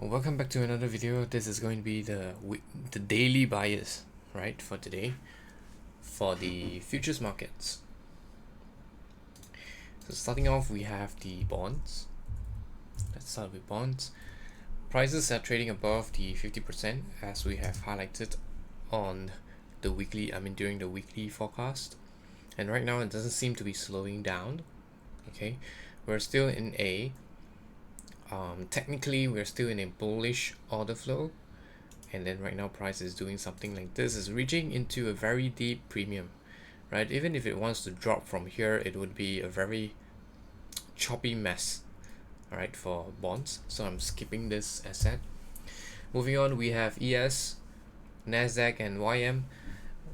Welcome back to another video. This is going to be the daily bias, right, for today for the futures markets. So starting off, we have the bonds. Let's start with bonds. Prices are trading above the 50% as we have highlighted on the weekly, during the weekly forecast. And right now it doesn't seem to be slowing down. Okay, we're still in a technically we're still in a bullish order flow, and then right now price is doing something like this, is reaching into a very deep premium, right? Even if it wants to drop from here, it would be a very choppy mess, all right, for bonds. So I'm skipping this asset. Moving on, we have ES, Nasdaq, and YM.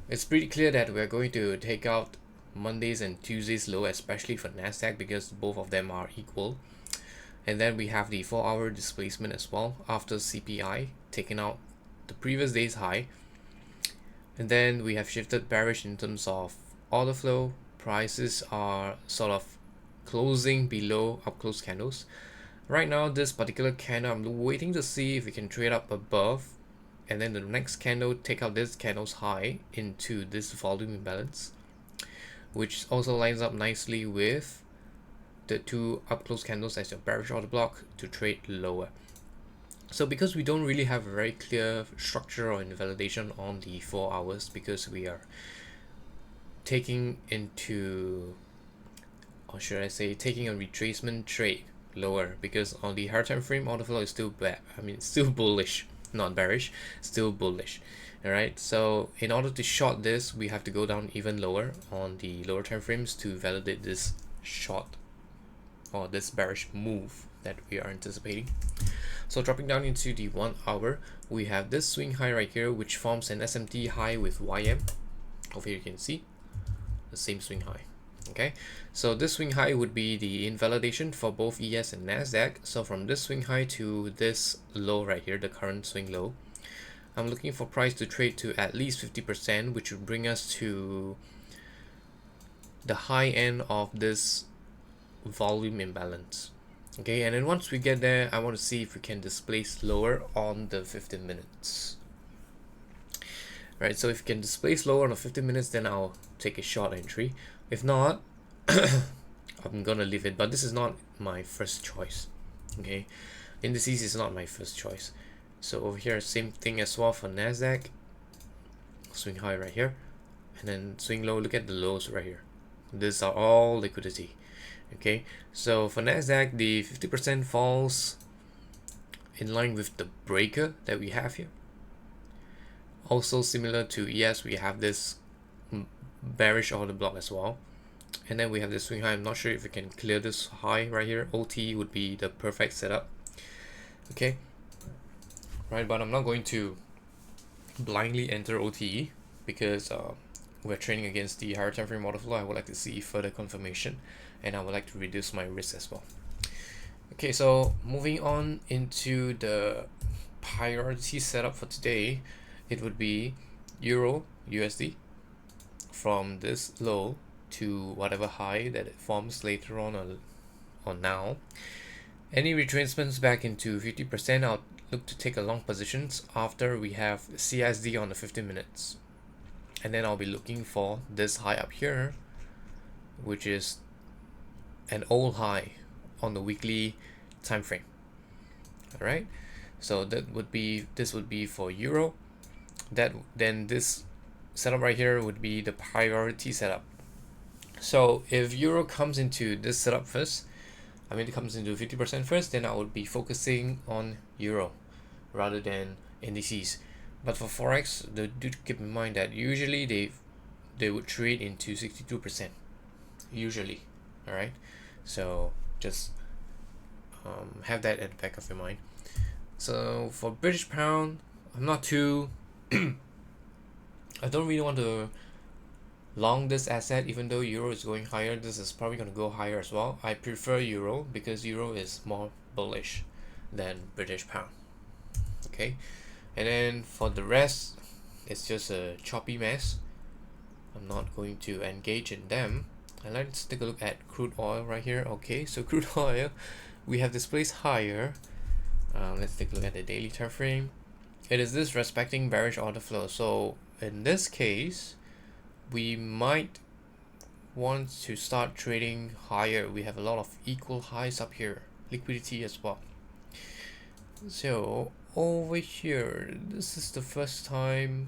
It's pretty clear that we're going to take out Mondays and Tuesdays low, especially for Nasdaq, because both of them are equal. And then we have the 4-hour displacement as well after CPI taking out the previous day's high. And then we have shifted bearish in terms of order flow. Prices are sort of closing below up close candles. Right now, this particular candle, I'm waiting to see if we can trade up above, and then the next candle take out this candle's high into this volume imbalance, which also lines up nicely with the two up close candles as your bearish order block to trade lower. So because we don't really have a very clear structure or invalidation on the 4 hours, because we are taking into, or should I say, taking a retracement trade lower, because on the higher time frame order flow is still bad. It's still bullish, not bearish, still bullish. All right, so in order to short this, we have to go down even lower on the lower time frames to validate this short or this bearish move that we are anticipating. So dropping down into the 1 hour, we have this swing high right here, which forms an SMT high with YM. Over here you can see the same swing high. Okay, so this swing high would be the invalidation for both ES and Nasdaq. So from this swing high to this low right here, the current swing low, I'm looking for price to trade to at least 50%, which would bring us to the high end of this volume imbalance. Okay, and then once we get there, I want to see if we can displace lower on the 15 minutes. Right, so if you can displace lower on the 15 minutes, then I'll take a short entry. If not, I'm gonna leave it, but this is not my first choice. Okay, indices is not my first choice. So over here, same thing as well for Nasdaq. Swing high right here, and then swing low. Look at the lows right here. These are all liquidity. Okay, so for Nasdaq, the 50% falls in line with the breaker that we have here. Also similar to ES, we have this bearish order block as well, and then we have this swing high. I'm not sure if we can clear this high right here. OT would be the perfect setup. Okay, right, but I'm not going to blindly enter OTE because we're trading against the higher time frame order flow. I would like to see further confirmation, and I would like to reduce my risk as well. Okay, so moving on into the priority setup for today, it would be Euro USD from this low to whatever high that it forms later on or now. Any retracements back into 50%, I'll look to take a long positions after we have CSD on the 15 minutes. And then I'll be looking for this high up here, which is an old high on the weekly time frame. All right, so this would be for Euro. Then this setup right here would be the priority setup. So if Euro comes into this setup first, it comes into 50% first, then I would be focusing on Euro rather than indices. But for Forex, do keep in mind that usually they would trade into 62%, usually. All right, so just have that at the back of your mind. So for British pound, I'm not too I don't really want to long this asset, even though Euro is going higher. This is probably going to go higher as well. I prefer Euro because Euro is more bullish than British pound. Okay, and then for the rest, it's just a choppy mess. I'm not going to engage in them. And let's take a look at crude oil right here. Okay, so crude oil, we have displaced higher Let's take a look at the daily time frame. It is this respecting bearish order flow. So in this case, we might want to start trading higher. We have a lot of equal highs up here, liquidity as well. So over here, this is the first time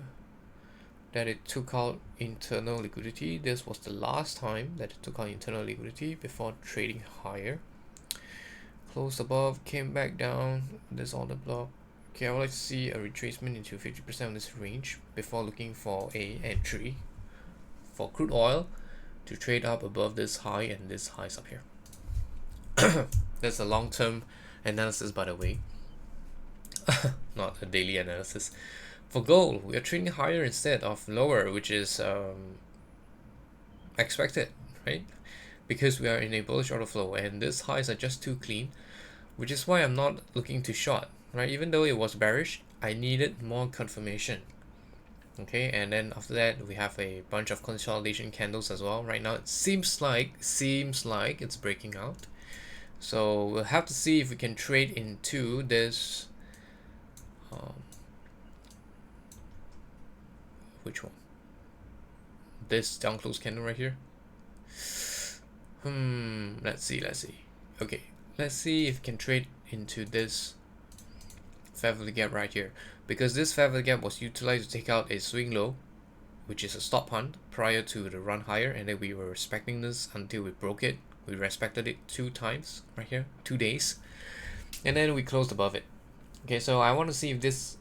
that it took out internal liquidity. This was the last time that it took out internal liquidity before trading higher. Closed above, came back down this order block. Okay, I would like to see a retracement into 50% of this range before looking for a entry for crude oil to trade up above this high and this highs up here. That's a long-term analysis, by the way, not a daily analysis. For gold, we are trading higher instead of lower, which is expected, right? Because we are in a bullish order flow and these highs are just too clean, which is why I'm not looking to short, right? Even though it was bearish, I needed more confirmation. Okay, and then after that we have a bunch of consolidation candles as well. Right now it seems like it's breaking out, so we'll have to see if we can trade into this which one, this down close candle right here. Let's see. Okay, let's see if we can trade into this fair value gap right here, because this fair value gap was utilized to take out a swing low, which is a stop hunt prior to the run higher, and then we were respecting this until we broke it. We respected it 2 times right here, 2 days, and then we closed above it. Okay, so I want to see if this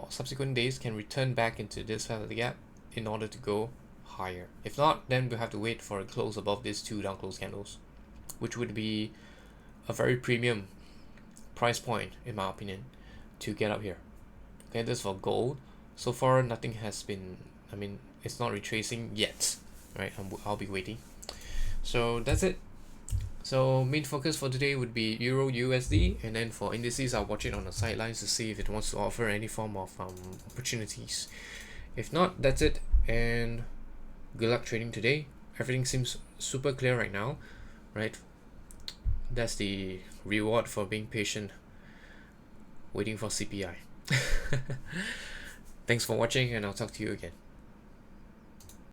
subsequent days can return back into this fair value gap in order to go higher. If not, then we'll have to wait for a close above these 2 down close candles, which would be a very premium price point in my opinion to get up here. Okay, this is for gold. So far nothing has been, I mean, it's not retracing yet, right? I'll be waiting. So that's it. So main focus for today would be Euro USD, and then for indices I'll watch it on the sidelines to see if it wants to offer any form of opportunities. If not, that's it, and good luck trading today. Everything seems super clear right now, right? That's the reward for being patient, waiting for CPI. Thanks for watching, and I'll talk to you again.